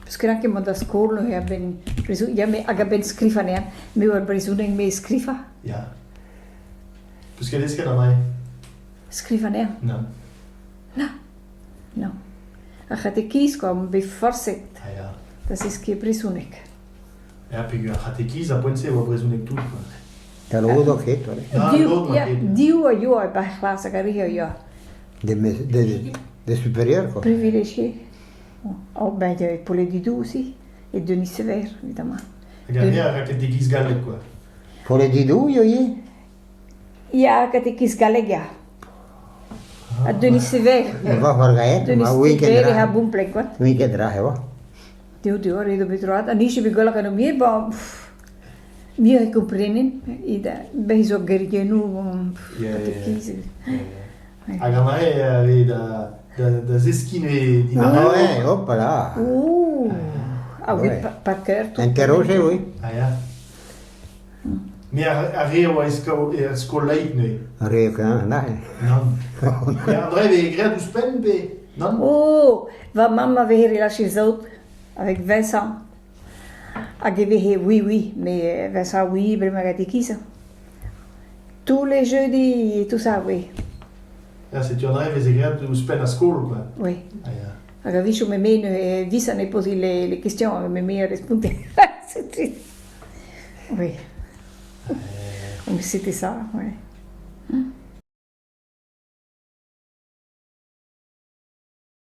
Parce que anche quando a scuola io ben scriva ne, mi ho brezhoneg me scriva. Ja. Parce que det ska de Scriva ne? No. No. A catequis kom be forset. Ah ja. Das ist ke brezhoneg. Ja, puis a catequise a pointe o brezhoneg tout. Te lo udo che tu. Diu a io a classe garia io. De superior quoi. Privilégié. Oh ben il y avait Paul du aussi et Denis Sévère évidemment. Regardez a catequise galek quoi. Pour les didou io ye. Il y a catequis galega. A Denis Sévère. Va fargaet, Denis ma ui che Sévère ha dra. bun plek wat. Ui che dra, va. Dio rido betroat. Anisce bi gola kanu mir ba. Mir ik comprenen. Ida ben zo gerige nu catequis. A gamare da zeskin e di Ah ouais, hop là. Ah oui, Ouais. par cœur. tout. Interroge, oui. Ah ja. Mais a reo a scolait noi. Rio che dai. Non. Ja, André ve gred ou spen be. Non. Oh, va maman avait relâché autres avec Vincent. A dit oui, mais Vincent oui, mais m'a dit qui ça? Tous les jeudis et tout ça, oui. Ja, se tu André ve gred ou spen a skol quoi. Oui. Ah ja. Alors, je me mets, Visa ne posé les questions, mais me répondait. Oui. Mais c'était ça, oui.